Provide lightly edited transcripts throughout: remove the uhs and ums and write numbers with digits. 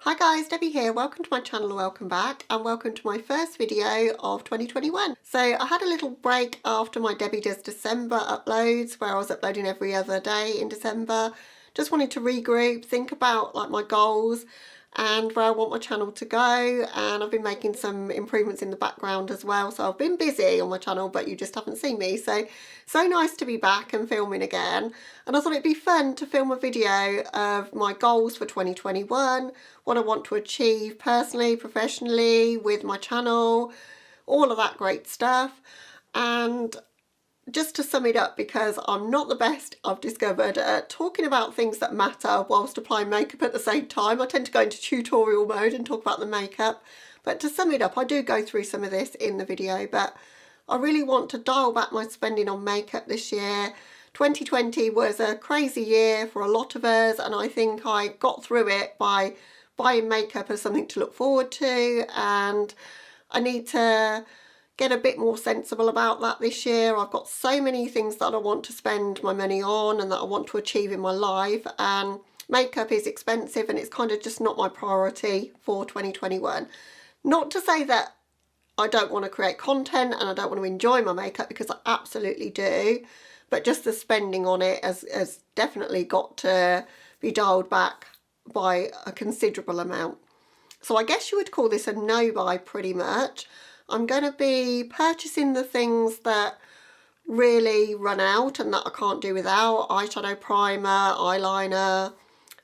Hi guys, Debbie here. Welcome to my channel, welcome back, and welcome to my first video of 2021. So I had a little break after my Debbie Does December uploads where I was uploading every other day in December. Just wanted to regroup, think about like my goals and where I want my channel to go, and I've been making some improvements in the background as well. So I've been busy on my channel, but you just haven't seen me. So nice to be back and filming again. And I thought it'd be fun to film a video of my goals for 2021, what I want to achieve personally, professionally, with my channel, all of that great stuff. And just to sum it up, because I'm not the best, I've discovered, at talking about things that matter whilst applying makeup at the same time. I tend to go into tutorial mode and talk about the makeup, but to sum it up, I do go through some of this in the video, but I really want to dial back my spending on makeup this year. 2020 was a crazy year for a lot of us, and I think I got through it by buying makeup as something to look forward to, and I need to get a bit more sensible about that this year. I've got so many things that I want to spend my money on and that I want to achieve in my life, and makeup is expensive and it's kind of just not my priority for 2021. Not to say that I don't want to create content and I don't want to enjoy my makeup, because I absolutely do, but just the spending on it has definitely got to be dialed back by a considerable amount. So I guess you would call this a no-buy pretty much. I'm going to be purchasing the things that really run out and that I can't do without. Eyeshadow primer, eyeliner,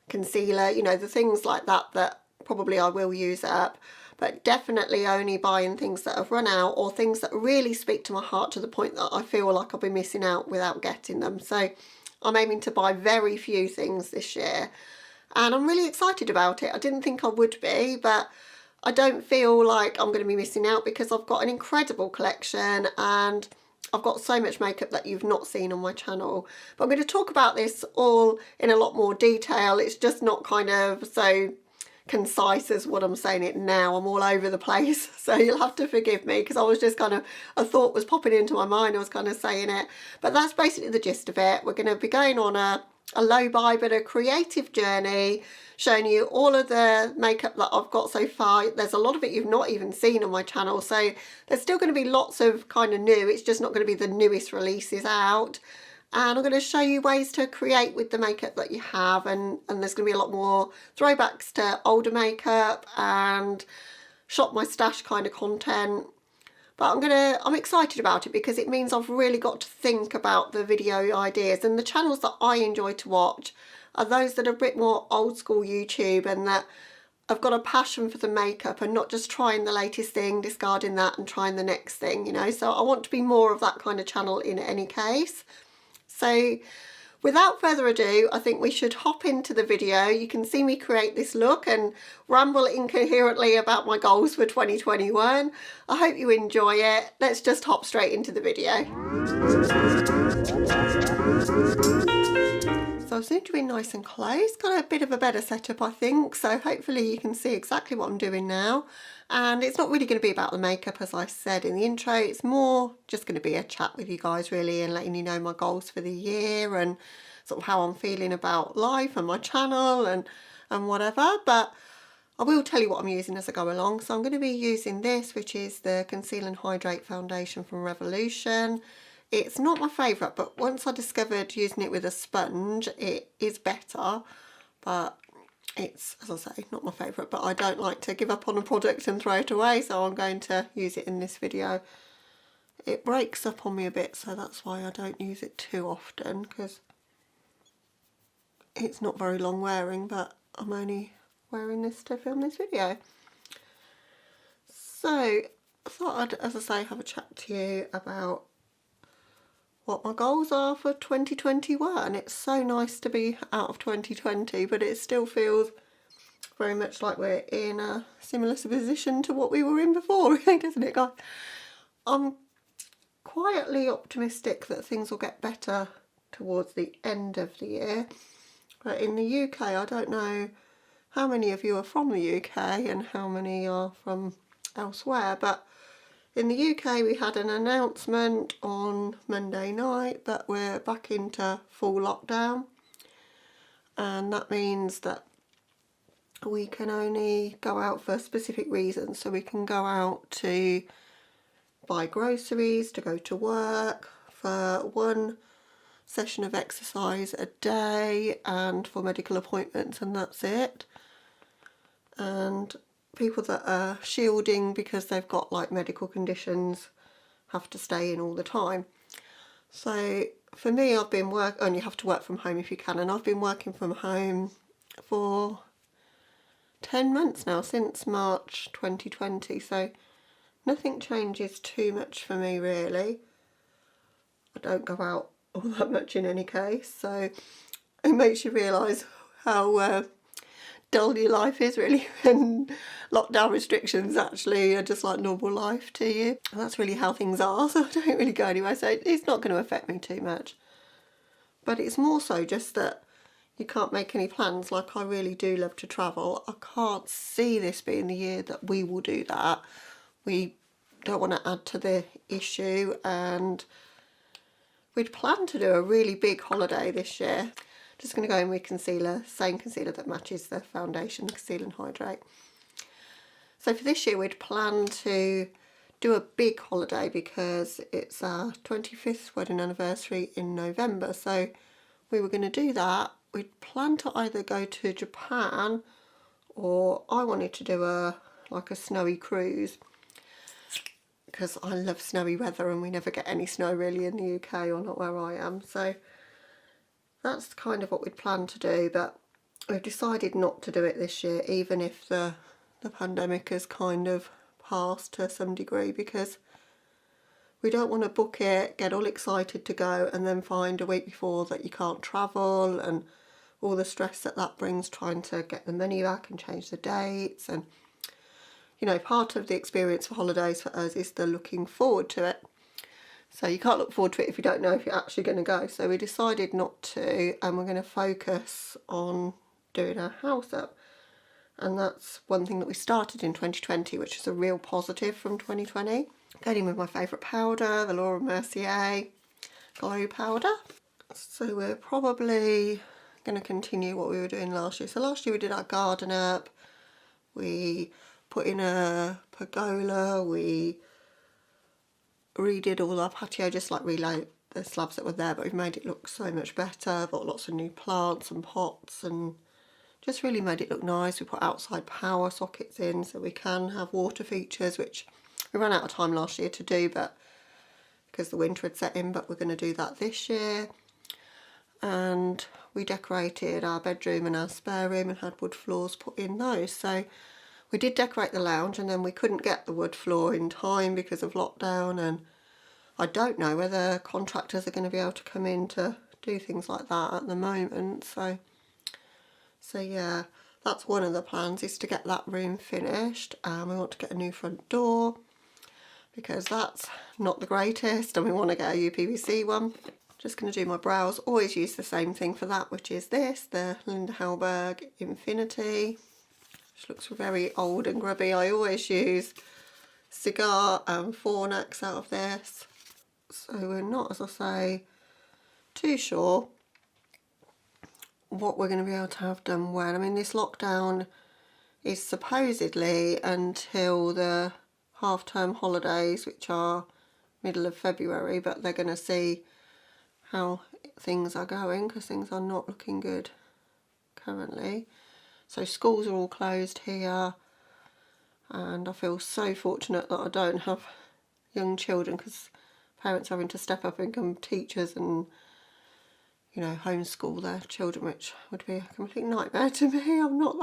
concealer, you know, the things like that that probably I will use up. But definitely only buying things that have run out, or things that really speak to my heart to the point that I feel like I'll be missing out without getting them. So I'm aiming to buy very few things this year, and I'm really excited about it. I didn't think I would be, but I don't feel like I'm going to be missing out, because I've got an incredible collection and I've got so much makeup that you've not seen on my channel. But I'm going to talk about this all in a lot more detail. It's just not kind of so concise as what I'm saying it now. I'm all over the place, so you'll have to forgive me, because I was just kind of, a thought was popping into my mind, I was kind of saying it. But that's basically the gist of it. We're going to be going on a low buy but a creative journey, showing you all of the makeup that I've got so far. There's a lot of it you've not even seen on my channel, so there's still going to be lots of kind of new. It's just not going to be the newest releases out. And I'm going to show you ways to create with the makeup that you have, and there's going to be a lot more throwbacks to older makeup and shop my stash kind of content. But I'm excited about it, because it means I've really got to think about the video ideas, and the channels that I enjoy to watch are those that are a bit more old school YouTube and that have got a passion for the makeup and not just trying the latest thing, discarding that and trying the next thing, you know. So I want to be more of that kind of channel in any case. So without further ado, I think we should hop into the video. You can see me create this look and ramble incoherently about my goals for 2021. I hope you enjoy it. Let's just hop straight into the video. So I've zoomed in nice and close, got a bit of a better setup I think, so hopefully you can see exactly what I'm doing now. And it's not really going to be about the makeup, as I said in the intro. It's more just going to be a chat with you guys really, and letting you know my goals for the year and sort of how I'm feeling about life and my channel and whatever. But I will tell you what I'm using as I go along. So I'm going to be using this, which is the Conceal and Hydrate foundation from Revolution. It's not my favourite, but once I discovered using it with a sponge, it is better. But it's, as I say, not my favourite, but I don't like to give up on a product and throw it away, so I'm going to use it in this video. It breaks up on me a bit, so that's why I don't use it too often, because it's not very long wearing, but I'm only wearing this to film this video. So I thought I'd, as I say, have a chat to you about what my goals are for 2021. It's so nice to be out of 2020, but it still feels very much like we're in a similar position to what we were in before, doesn't it, guys? I'm quietly optimistic that things will get better towards the end of the year. But in the UK, I don't know how many of you are from the UK and how many are from elsewhere, but in the UK we had an announcement on Monday night that we're back into full lockdown, and that means that we can only go out for specific reasons. So we can go out to buy groceries, to go to work, for one session of exercise a day, and for medical appointments, and that's it. And people that are shielding because they've got like medical conditions have to stay in all the time. So for me, I've been only have to work from home if you can, and I've been working from home for 10 months now, since March 2020, so nothing changes too much for me really. I don't go out all that much in any case, so it makes you realise how dull your life is really when lockdown restrictions actually are just like normal life to you. And that's really how things are, so I don't really go anywhere, so it's not going to affect me too much. But it's more so just that you can't make any plans. Like, I really do love to travel. I can't see this being the year that we will do that. We don't want to add to the issue, and we'd planned to do a really big holiday this year. Just going to go in with concealer, same concealer that matches the foundation, Conceal and Hydrate. So for this year we'd planned to do a big holiday because it's our 25th wedding anniversary in November. So we were going to do that. We'd planned to either go to Japan, or I wanted to do a snowy cruise because I love snowy weather and we never get any snow really in the UK, or not where I am. So that's kind of what we'd planned to do, but we've decided not to do it this year, even if the pandemic has kind of passed to some degree, because we don't want to book it, get all excited to go, and then find a week before that you can't travel, and all the stress that brings, trying to get the money back and change the dates. And you know, part of the experience for holidays for us is the looking forward to it. So you can't look forward to it if you don't know if you're actually going to go. So we decided not to, and we're going to focus on doing our house up. And that's one thing that we started in 2020, which is a real positive from 2020. Going in with my favourite powder, the Laura Mercier Glow Powder. So we're probably going to continue what we were doing last year. So last year we did our garden up, we put in a pergola, we redid all our patio, just like relaid the slabs that were there, but we've made it look so much better. Bought lots of new plants and pots and just really made it look nice. We put outside power sockets in so we can have water features, which we ran out of time last year to do, but because the winter had set in, but we're going to do that this year. And we decorated our bedroom and our spare room and had wood floors put in those. So we did decorate the lounge, and then we couldn't get the wood floor in time because of lockdown, and I don't know whether contractors are going to be able to come in to do things like that at the moment. So yeah, that's one of the plans, is to get that room finished. We want to get a new front door because that's not the greatest, and we want to get a UPVC one. Just going to do my brows. Always use the same thing for that, which is this, the Linda Hallberg Infinity. Which looks very old and grubby. I always use Cigar and Fornax out of this. So we're not, as I say, too sure what we're going to be able to have done when. I mean, this lockdown is supposedly until the half-term holidays, which are middle of February, but they're going to see how things are going because things are not looking good currently. So schools are all closed here, and I feel so fortunate that I don't have young children, because parents are having to step up and become teachers and, you know, homeschool their children, which would be a complete nightmare to me. I'm not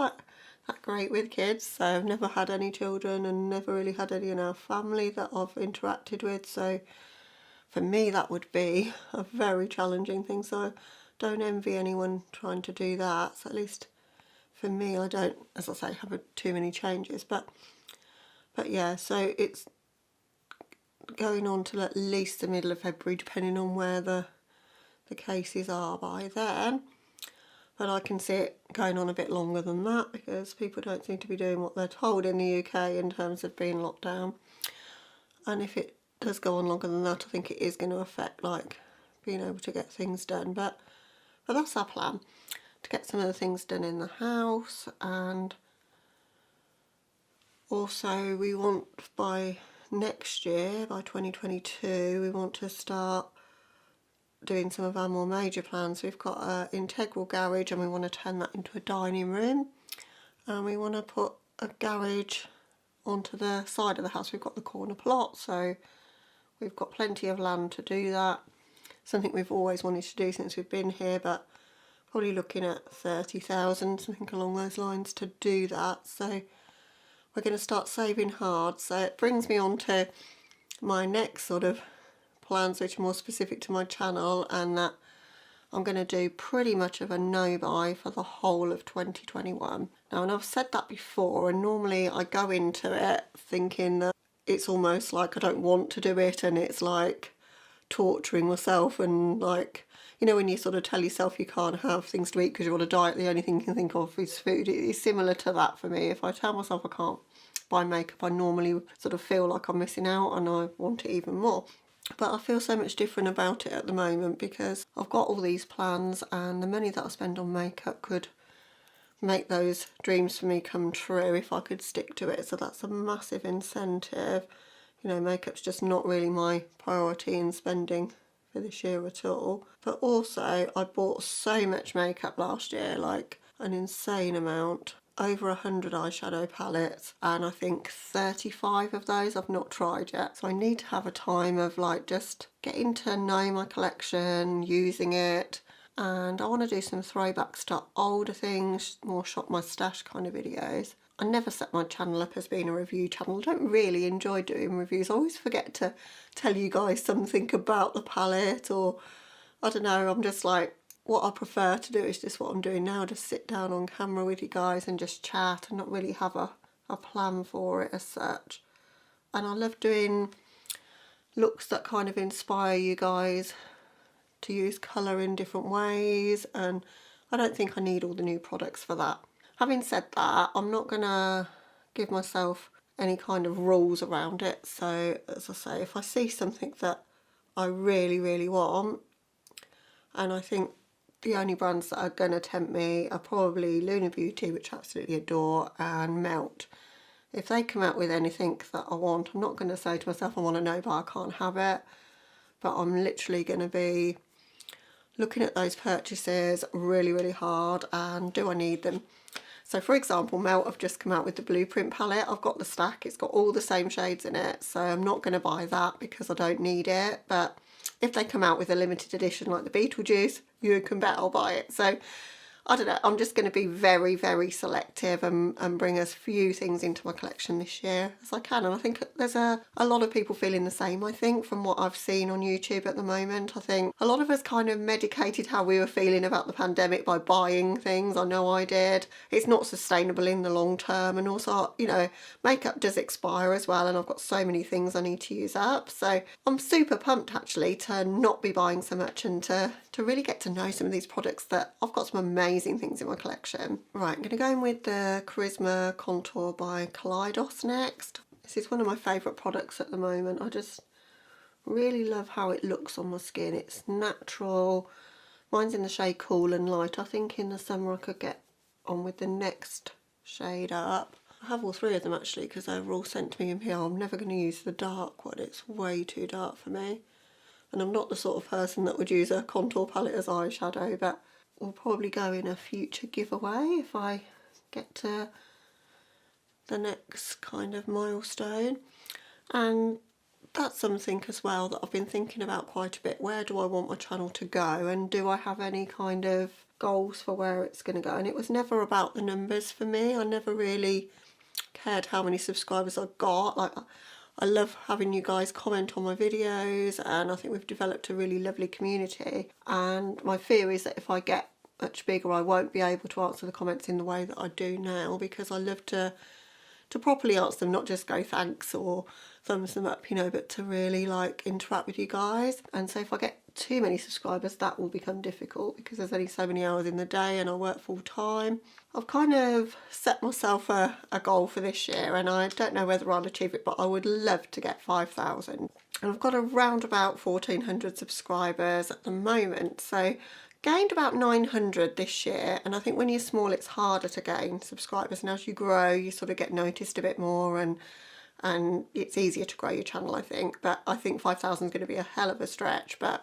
that great with kids, so I've never had any children and never really had any in our family that I've interacted with. So for me that would be a very challenging thing, so I don't envy anyone trying to do that. So at least for me, I don't, as I say, have too many changes, but yeah, so it's going on till at least the middle of February, depending on where the cases are by then. But I can see it going on a bit longer than that, because people don't seem to be doing what they're told in the UK in terms of being locked down. And if it does go on longer than that, I think it is going to affect like being able to get things done. But that's our plan, to get some of the things done in the house and Also, we want by next year, by 2022, we want to start doing some of our more major plans. We've got an integral garage and we want to turn that into a dining room, and we want to put a garage onto the side of the house. We've got the corner plot, so we've got plenty of land to do that. Something we've always wanted to do since we've been here, but probably looking at 30,000, something along those lines, to do that. So we're going to start saving hard. So it brings me on to my next sort of plans, which are more specific to my channel, and that I'm going to do pretty much of a no-buy for the whole of 2021. Now, and I've said that before, and normally I go into it thinking that it's almost like I don't want to do it, and it's like torturing myself, and like, you know, when you sort of tell yourself you can't have things to eat because you're on a diet, the only thing you can think of is food. It's similar to that for me. If I tell myself I can't buy makeup, I normally sort of feel like I'm missing out and I want it even more. But I feel so much different about it at the moment because I've got all these plans, and the money that I spend on makeup could make those dreams for me come true if I could stick to it. So that's a massive incentive. You know, makeup's just not really my priority in spending for this year at all. But also, I bought so much makeup last year, like an insane amount. Over 100 eyeshadow palettes, and I think 35 of those I've not tried yet. So I need to have a time of like just getting to know my collection, using it, and I want to do some throwbacks to older things, more shop my stash kind of videos. I never set my channel up as being a review channel. I don't really enjoy doing reviews. I always forget to tell you guys something about the palette, or I don't know, I'm just like, what I prefer to do is just what I'm doing now, just sit down on camera with you guys and just chat and not really have a plan for it as such. And I love doing looks that kind of inspire you guys to use colour in different ways, and I don't think I need all the new products for that. Having said that, I'm not going to give myself any kind of rules around it. So as I say, if I see something that I really, really want, and I think the only brands that are going to tempt me are probably Lunar Beauty, which I absolutely adore, and Melt. If they come out with anything that I want, I'm not going to say to myself I want to know but I can't have it, but I'm literally going to be looking at those purchases really, really hard, and do I need them? So for example, Melt have just come out with the Blueprint palette. I've got the stack, it's got all the same shades in it, so I'm not going to buy that because I don't need it. But if they come out with a limited edition like the Beetlejuice, you can bet I'll buy it. So I don't know, I'm just going to be very, very selective and bring as few things into my collection this year as I can. And I think there's a lot of people feeling the same, I think, from what I've seen on YouTube at the moment. I think a lot of us kind of medicated how we were feeling about the pandemic by buying things. I know I did. It's not sustainable in the long term, and also, you know, makeup does expire as well, and I've got so many things I need to use up. So I'm super pumped actually to not be buying so much and to really get to know some of these products that I've got some amazing things in my collection. Right, I'm going to go in with the Charisma Contour by Kaleidos next. This is one of my favourite products at the moment. I just really love how it looks on my skin. It's natural. Mine's in the shade Cool and Light. I think in the summer I could get on with the next shade up. I have all three of them actually because they were all sent to me in PR. I'm never going to use the dark one. It's way too dark for me. And I'm not the sort of person that would use a contour palette as eyeshadow, but will probably go in a future giveaway if I get to the next kind of milestone. And that's something as well that I've been thinking about quite a bit. Where do I want my channel to go, and do I have any kind of goals for where it's going to go? And it was never about the numbers for me. I never really cared how many subscribers I got. Like, I love having you guys comment on my videos, and I think we've developed a really lovely community. And my fear is that if I get much bigger, I won't be able to answer the comments in the way that I do now, because I love to properly answer them, not just go thanks or thumbs them up, you know, but to really like interact with you guys. And so if I get too many subscribers, that will become difficult because there's only so many hours in the day and I work full time. I've kind of set myself a goal for this year, and I don't know whether I'll achieve it, but I would love to get 5,000. And I've got around about 1,400 subscribers at the moment, so gained about 900 this year, and I think when you're small it's harder to gain subscribers, and as you grow you sort of get noticed a bit more, and it's easier to grow your channel, I think. But I think 5,000 is going to be a hell of a stretch, but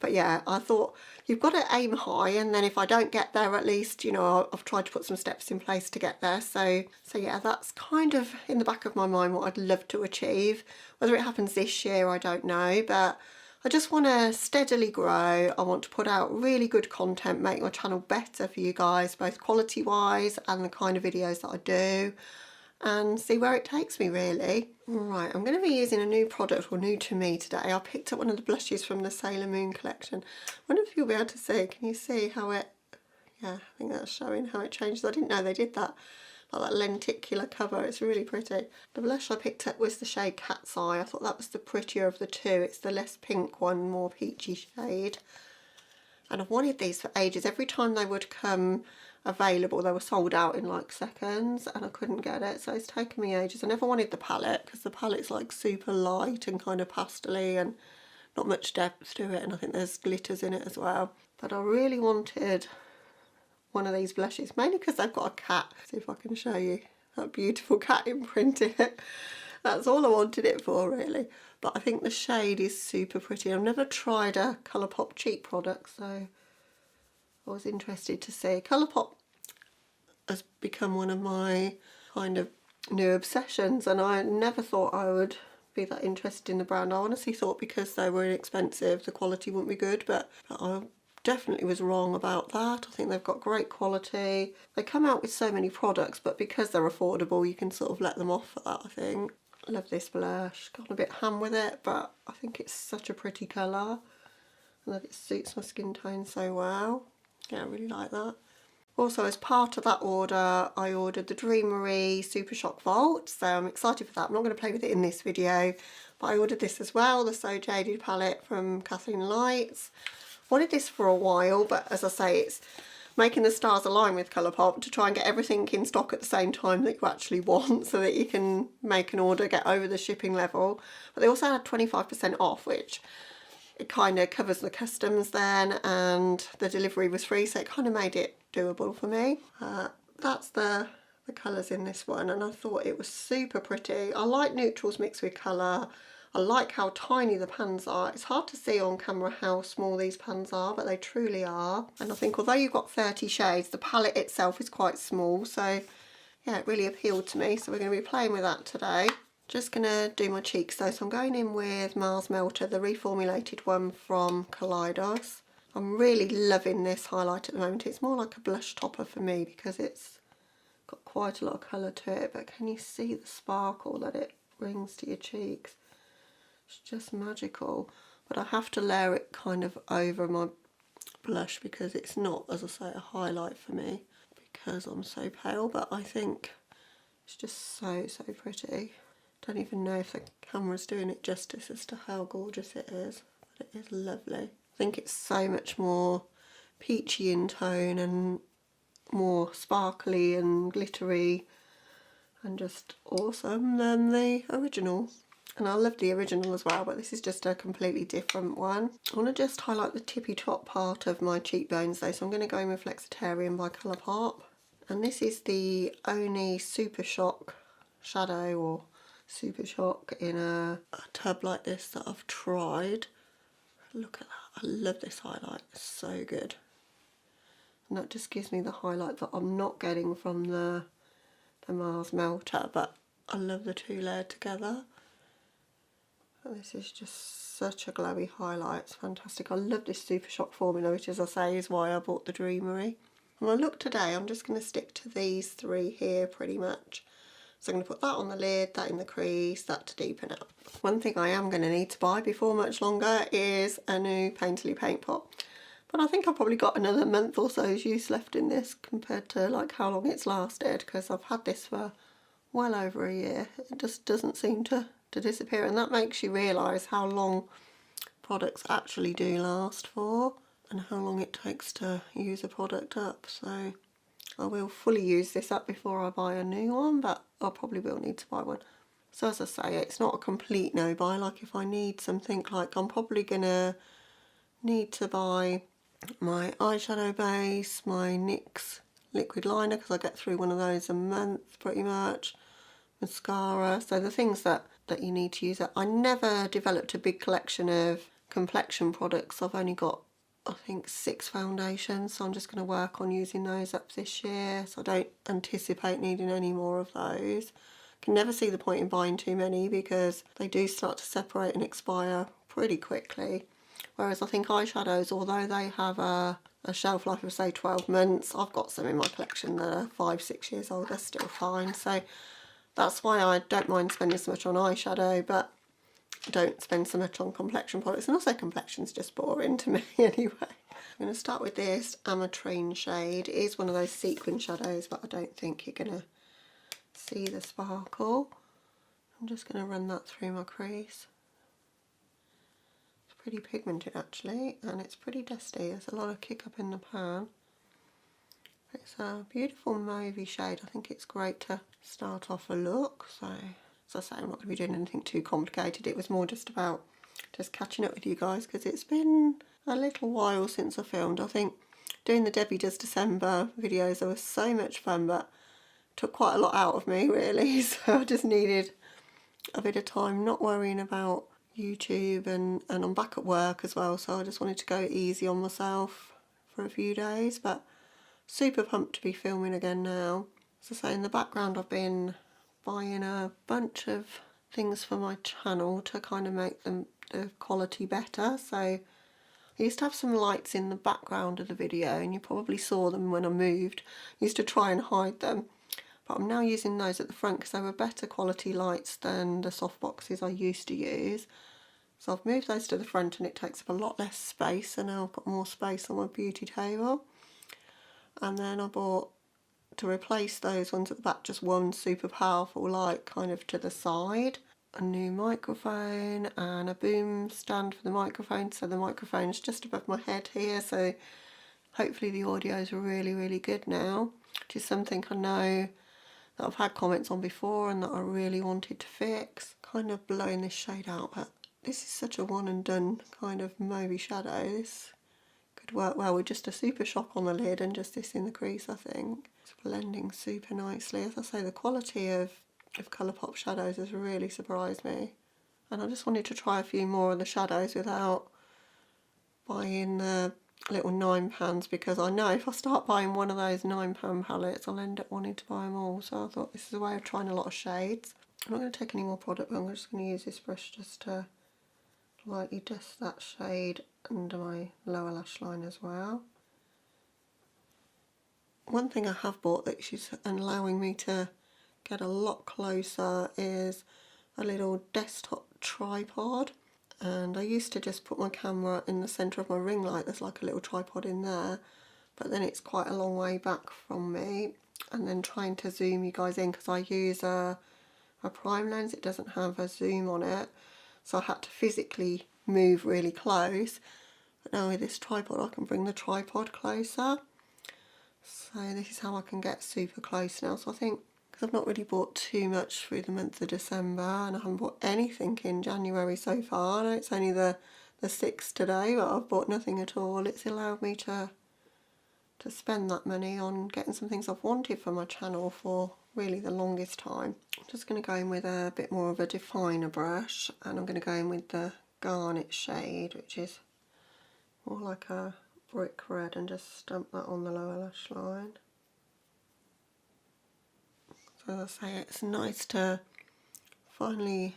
yeah, I thought you've got to aim high, and then if I don't get there, at least, you know, I've tried to put some steps in place to get there. So yeah, that's kind of in the back of my mind what I'd love to achieve. Whether it happens this year, I don't know, but I just want to steadily grow. I want to put out really good content, make my channel better for you guys, both quality wise and the kind of videos that I do, and see where it takes me, really. Right, I'm going to be using a new product, or new to me today. I picked up one of the blushes from the Sailor Moon collection. I wonder if you'll be able to see. Can you see how it, yeah, I think that's showing how it changes. I didn't know they did that, like that lenticular cover. It's really pretty. The blush I picked up was the shade Cat's Eye. I thought that was the prettier of the two. It's the less pink one, more peachy shade. And I've wanted these for ages. Every time they would come available, they were sold out in like seconds, and I couldn't get it, so it's taken me ages. I never wanted the palette because the palette's like super light and kind of pastel-y and not much depth to it, and I think there's glitters in it as well. But I really wanted one of these blushes, mainly because they've got a cat. See if I can show you that beautiful cat imprint in it. That's all I wanted it for, really. But I think the shade is super pretty. I've never tried a Colourpop cheap product, so I was interested to see. Colourpop has become one of my kind of new obsessions, and I never thought I would be that interested in the brand. I honestly thought because they were inexpensive the quality wouldn't be good, but I definitely was wrong about that. I think they've got great quality. They come out with so many products, but because they're affordable you can sort of let them off for that, I think. I love this blush. Gone a bit ham with it, but I think it's such a pretty colour, and that it suits my skin tone so well. Yeah, I really like that. Also, as part of that order, I ordered the Dreamery Super Shock Vault, so I'm excited for that. I'm not going to play with it in this video, but I ordered this as well, the So Jaded palette from Kathleen Lights. Wanted this for a while, but as I say, it's making the stars align with Colourpop to try and get everything in stock at the same time that you actually want, so that you can make an order, get over the shipping level. But they also had 25% off, which it kind of covers the customs then, and the delivery was free, so it kind of made it doable for me. That's the colours in this one, and I thought it was super pretty. I like neutrals mixed with colour. I like how tiny the pans are. It's hard to see on camera how small these pans are, but they truly are. And I think although you've got 30 shades, the palette itself is quite small, so yeah, it really appealed to me. So we're going to be playing with that today. Just going to do my cheeks though, so I'm going in with Mars Melter, the reformulated one from Kaleidos. I'm really loving this highlight at the moment. It's more like a blush topper for me because it's got quite a lot of colour to it, but can you see the sparkle that it brings to your cheeks? It's just magical. But I have to layer it kind of over my blush because it's not, as I say, a highlight for me because I'm so pale, but I think it's just so pretty. Don't even know if the camera's doing it justice as to how gorgeous it is, but it is lovely. I think it's so much more peachy in tone and more sparkly and glittery and just awesome than the original. And I love the original as well, but this is just a completely different one. I want to just highlight the tippy top part of my cheekbones though, so I'm going to go in with Flexitarian by Colourpop. And this is the only Super Shock shadow or Super Shock in a tub like this that I've tried. Look at that. I love this highlight. It's so good. And that just gives me the highlight that I'm not getting from the Mars Melter, but I love the two layered together. And this is just such a glowy highlight. It's fantastic. I love this Super Shock formula, which, as I say, is why I bought the Dreamery. When I look today, I'm just going to stick to these three here pretty much. So I'm going to put that on the lid, that in the crease, that to deepen up. One thing I am going to need to buy before much longer is a new Painterly paint pot. But I think I've probably got another month or so's use left in this compared to like how long it's lasted, because I've had this for well over a year. It just doesn't seem to disappear, and that makes you realise how long products actually do last for and how long it takes to use a product up. So I will fully use this up before I buy a new one, but I probably will need to buy one. So as I say, it's not a complete no buy. Like if I need something, like I'm probably gonna need to buy my eyeshadow base, my NYX liquid liner, because I get through one of those a month pretty much, mascara, so the things that you need to use. I never developed a big collection of complexion products. I've only got, I think, 6 foundations, so I'm just going to work on using those up this year, so I don't anticipate needing any more of those. Can never see the point in buying too many because they do start to separate and expire pretty quickly. Whereas I think eyeshadows, although they have a shelf life of say 12 months, I've got some in my collection that are 5-6 years old, they're still fine. So that's why I don't mind spending so much on eyeshadow, but I don't spend so much on complexion products. And also complexion's just boring to me anyway. I'm going to start with this Ametrine shade. It is one of those sequin shadows, but I don't think you're going to see the sparkle. I'm just going to run that through my crease. It's pretty pigmented actually, and it's pretty dusty. There's a lot of kick up in the pan. It's a beautiful mauvey shade. I think it's great to start off a look. So as I say, I'm not going to be doing anything too complicated. It was more just about just catching up with you guys because it's been a little while since I filmed. I think doing the Debbie Does December videos, they were so much fun, but took quite a lot out of me really. So I just needed a bit of time not worrying about YouTube, and I'm back at work as well, so I just wanted to go easy on myself for a few days. But super pumped to be filming again now. As I say, in the background I've been buying a bunch of things for my channel to kind of make the quality better. So I used to have some lights in the background of the video, and you probably saw them when I moved. I used to try and hide them, but I'm now using those at the front because they were better quality lights than the softboxes I used to use. So I've moved those to the front and it takes up a lot less space, and now I've got more space on my beauty table. And then I bought, to replace those ones at the back, just one super powerful light kind of to the side, a new microphone and a boom stand for the microphone, so the microphone's just above my head here, so hopefully the audio is really good now, which is something I know that I've had comments on before and that I really wanted to fix. Kind of blowing this shade out, but this is such a one and done kind of mauvey shadow. This could work well with just a super shop on the lid and just this in the crease, I think. It's blending super nicely. As I say, the quality of Colourpop shadows has really surprised me. And I just wanted to try a few more of the shadows without buying the little 9 pans, because I know if I start buying one of those 9 pan palettes I'll end up wanting to buy them all. So I thought this is a way of trying a lot of shades. I'm not going to take any more product, but I'm just going to use this brush just to lightly dust that shade under my lower lash line as well. One thing I have bought that is allowing me to get a lot closer is a little desktop tripod. And I used to just put my camera in the centre of my ring light. There's like a little tripod in there, but then it's quite a long way back from me. And then trying to zoom you guys in, because I use a prime lens, it doesn't have a zoom on it, so I had to physically move really close. But now with this tripod I can bring the tripod closer. So this is how I can get super close now. So I think, because I've not really bought too much through the month of December, and I haven't bought anything in January so far. I know it's only the 6th today, but I've bought nothing at all. It's allowed me to spend that money on getting some things I've wanted for my channel for really the longest time. I'm just going to go in with a bit more of a definer brush, and I'm going to go in with the Garnet shade, which is more like a brick red, and just stamp that on the lower lash line. So as I say, it's nice to finally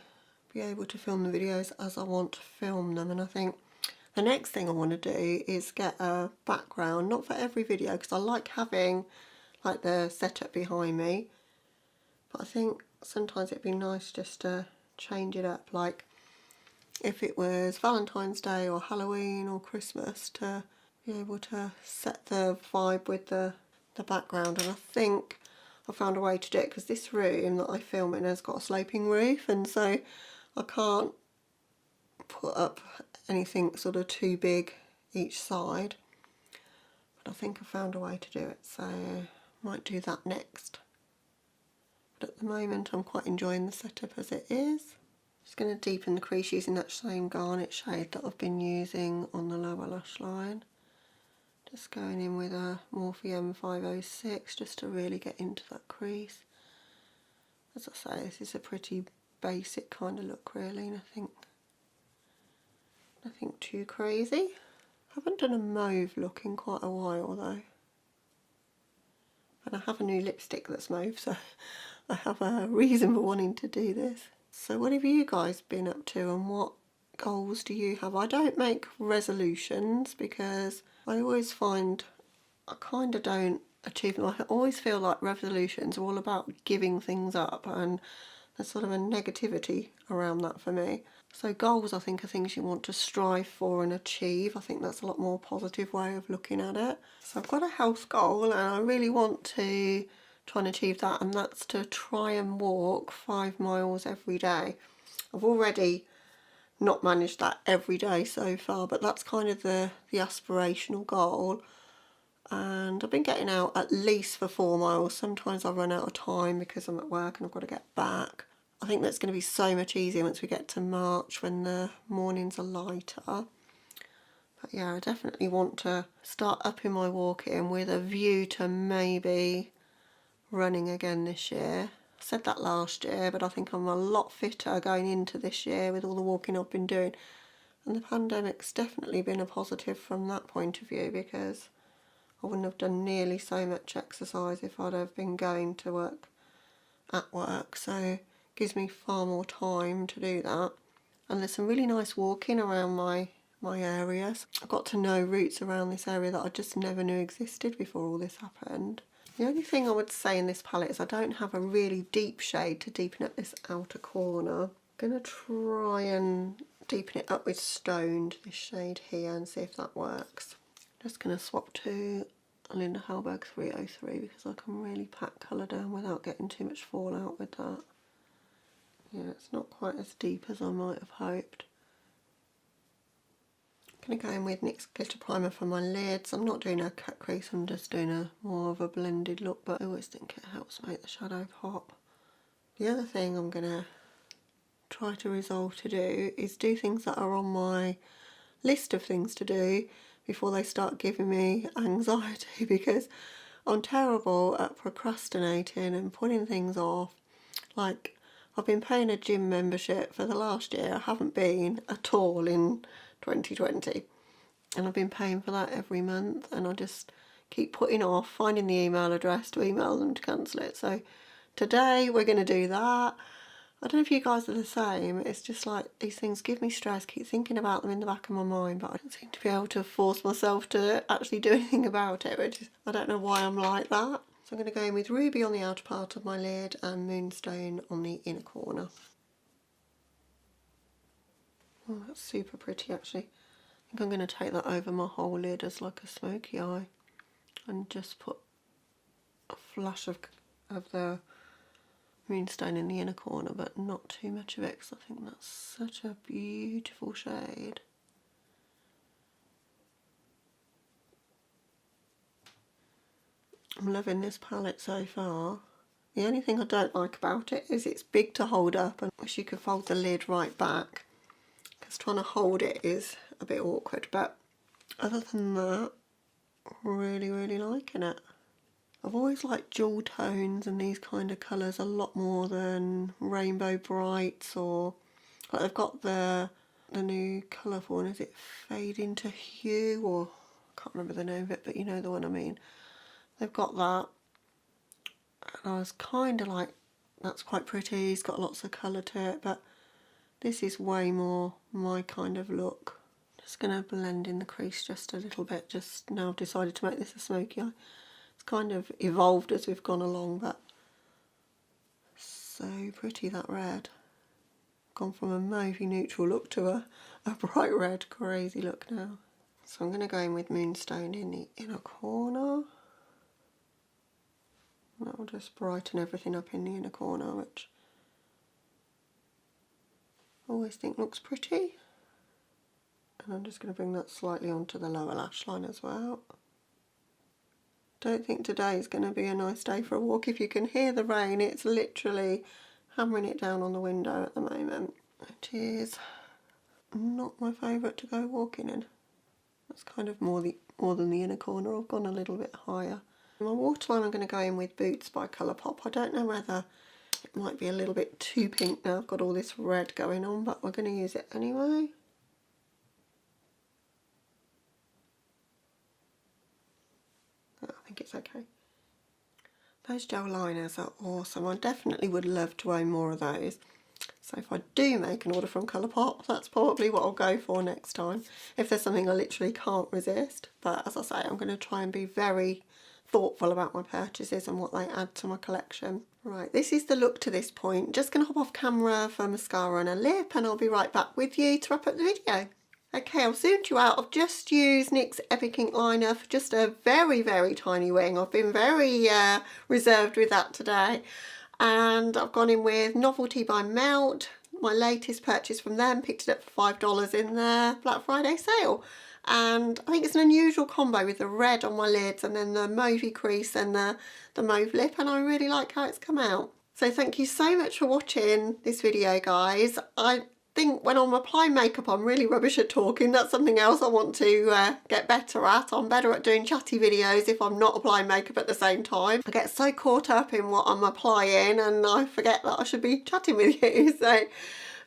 be able to film the videos as I want to film them. And I think the next thing I want to do is get a background, not for every video because I like having like the setup behind me, but I think sometimes it'd be nice just to change it up, like if it was Valentine's Day or Halloween or Christmas, to be able to set the vibe with the background. And I think I found a way to do it, because this room that I film in has got a sloping roof, and so I can't put up anything sort of too big each side. But I think I found a way to do it, so I might do that next. But at the moment I'm quite enjoying the setup as it is. Just going to deepen the crease using that same Garnet shade that I've been using on the lower lash line. Just going in with a Morphe M506 just to really get into that crease. As I say, this is a pretty basic kind of look really, nothing too crazy. Haven't done a mauve look in quite a while though. And I have a new lipstick that's mauve, so I have a reason for wanting to do this. So what have you guys been up to and what goals do you have? I don't make resolutions because I always find I kind of don't achieve them. I always feel like resolutions are all about giving things up, and there's sort of a negativity around that for me. So goals, I think, are things you want to strive for and achieve. I think that's a lot more positive way of looking at it. So I've got a health goal and I really want to try and achieve that, and that's to try and walk 5 miles every day. I've already not managed that every day so far, but that's kind of the aspirational goal. And I've been getting out at least for 4 miles. Sometimes I run out of time because I'm at work and I've got to get back. I think that's going to be so much easier once we get to March when the mornings are lighter. But yeah, I definitely want to start upping my walking with a view to maybe running again this year. I said that last year, but I think I'm a lot fitter going into this year with all the walking I've been doing. And the pandemic's definitely been a positive from that point of view, because I wouldn't have done nearly so much exercise if I'd have been going to work at work. So it gives me far more time to do that. And there's some really nice walking around my areas. I've got to know routes around this area that I just never knew existed before all this happened. The only thing I would say in this palette is I don't have a really deep shade to deepen up this outer corner. I'm going to try and deepen it up with Stoned, this shade here, and see if that works. Just going to swap to Linda Hallberg 303 because I can really pack colour down without getting too much fallout with that. Yeah, it's not quite as deep as I might have hoped. I'm going to go in with NYX Glitter Primer for my lids. I'm not doing a cut crease, I'm just doing a more of a blended look, but I always think it helps make the shadow pop. The other thing I'm going to try to resolve to do is do things that are on my list of things to do before they start giving me anxiety, because I'm terrible at procrastinating and putting things off. Like, I've been paying a gym membership for the last year. I haven't been at all in 2020, and I've been paying for that every month, and I just keep putting off finding the email address to email them to cancel it. So today we're going to do that. I don't know if you guys are the same. It's just like these things give me stress, keep thinking about them in the back of my mind, but I don't seem to be able to force myself to actually do anything about it, which is, I don't know why I'm like that. So I'm going to go in with Ruby on the outer part of my lid and Moonstone on the inner corner. Oh, that's super pretty actually. I think I'm going to take that over my whole lid as like a smoky eye and just put a flash of the Moonstone in the inner corner, but not too much of it because I think that's such a beautiful shade. I'm loving this palette so far. The only thing I don't like about it is it's big to hold up, and I wish you could fold the lid right back because trying to hold it is a bit awkward, but other than that, really liking it. I've always liked jewel tones and these kind of colours a lot more than Rainbow Brights, or like I've got the new colour for one, is it Fade Into Hue, or I can't remember the name of it, but you know the one I mean. They've got that, and I was kind of like, that's quite pretty, it's got lots of colour to it, but this is way more my kind of look. Just going to blend in the crease just a little bit, just now I've decided to make this a smoky eye. It's kind of evolved as we've gone along, but so pretty, that red. Gone from a mauvey neutral look to a bright red crazy look now. So I'm going to go in with Moonstone in the inner corner. That will just brighten everything up in the inner corner, which I always think looks pretty. And I'm just going to bring that slightly onto the lower lash line as well. Don't think today is going to be a nice day for a walk. If you can hear the rain, it's literally hammering it down on the window at the moment. It is not my favourite to go walking in. That's kind of more more than the inner corner. I've gone a little bit higher. My waterline I'm going to go in with Boots by Colourpop. I don't know whether it might be a little bit too pink now. I've got all this red going on, but we're going to use it anyway. I think it's okay. Those gel liners are awesome. I definitely would love to own more of those. So if I do make an order from Colourpop, that's probably what I'll go for next time. If there's something I literally can't resist. But as I say, I'm going to try and be very thoughtful about my purchases and what they add to my collection. Right, this is the look to this point. Just going to hop off camera for mascara and a lip, and I'll be right back with you to wrap up the video. Okay, I've zoomed you out. I've just used NYX Epic Ink Liner for just a very, very tiny wing. I've been very reserved with that today. And I've gone in with Novelty by Melt, my latest purchase from them. Picked it up for $5 in their Black Friday sale. And I think it's an unusual combo with the red on my lids and then the mauvey crease and the mauve lip. And I really like how it's come out. So thank you so much for watching this video, guys. I think when I'm applying makeup I'm really rubbish at talking. That's something else I want to get better at. I'm better at doing chatty videos if I'm not applying makeup at the same time. I get so caught up in what I'm applying and I forget that I should be chatting with you.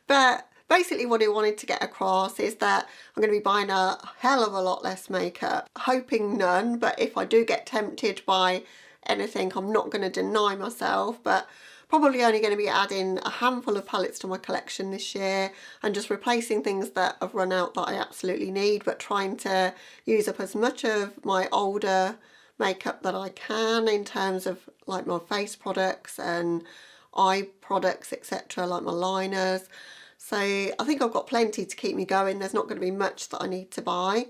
But basically what I wanted to get across is that I'm going to be buying a hell of a lot less makeup, hoping none, but if I do get tempted by anything I'm not going to deny myself, but probably only going to be adding a handful of palettes to my collection this year and just replacing things that have run out that I absolutely need, but trying to use up as much of my older makeup that I can in terms of like my face products and eye products, etc., like my liners. So I think I've got plenty to keep me going. There's not going to be much that I need to buy.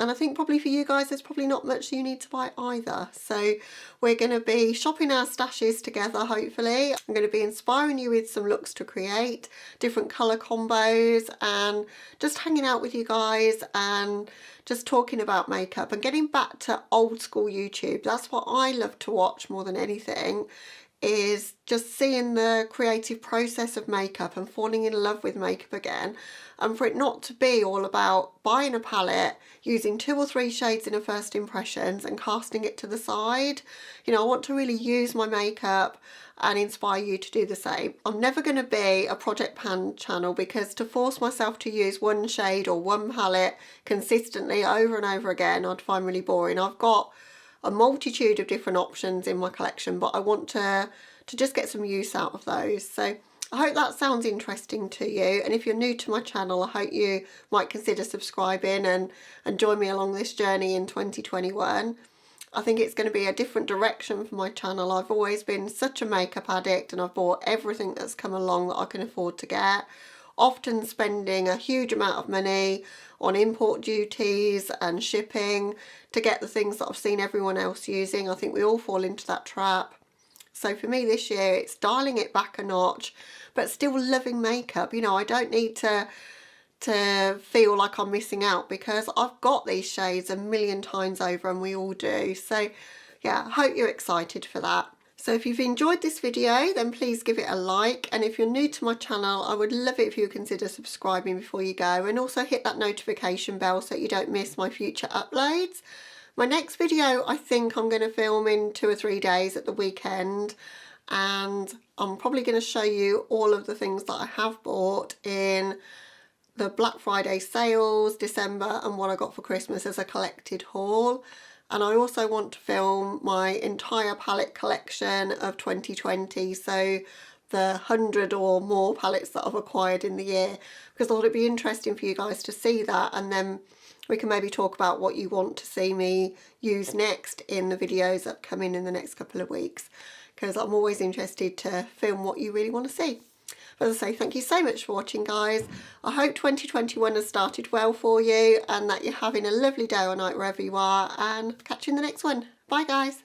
And I think probably for you guys, there's probably not much you need to buy either. So we're going to be shopping our stashes together, hopefully. I'm going to be inspiring you with some looks to create, different colour combos, and just hanging out with you guys and just talking about makeup and getting back to old school YouTube. That's what I love to watch more than anything, is just seeing the creative process of makeup and falling in love with makeup again, and for it not to be all about buying a palette, using 2 or 3 shades in a first impressions and casting it to the side. You know, I want to really use my makeup and inspire you to do the same. I'm never going to be a project pan channel, because to force myself to use one shade or one palette consistently over and over again I'd find really boring. I've got a multitude of different options in my collection, but I want to just get some use out of those. So I hope that sounds interesting to you, and if you're new to my channel, I hope you might consider subscribing and join me along this journey in 2021. I think it's going to be a different direction for my channel. I've always been such a makeup addict and I've bought everything that's come along that I can afford to get, often spending a huge amount of money on import duties and shipping to get the things that I've seen everyone else using. I think we all fall into that trap. So for me this year, it's dialing it back a notch, but still loving makeup. You know, I don't need to feel like I'm missing out, because I've got these shades a million times over, and we all do. So yeah, I hope you're excited for that. So if you've enjoyed this video, then please give it a like, and if you're new to my channel, I would love it if you consider subscribing before you go, and also hit that notification bell so you don't miss my future uploads. My next video I think I'm going to film in 2 or 3 days at the weekend, and I'm probably going to show you all of the things that I have bought in the Black Friday sales, December, and what I got for Christmas as a collected haul. And I also want to film my entire palette collection of 2020, so the 100 or more palettes that I've acquired in the year, because I thought it'd be interesting for you guys to see that, and then we can maybe talk about what you want to see me use next in the videos that come in the next couple of weeks, because I'm always interested to film what you really want to see. But as I say, thank you so much for watching, guys. I hope 2021 has started well for you and that you're having a lovely day or night wherever you are, and catch you in the next one. Bye, guys.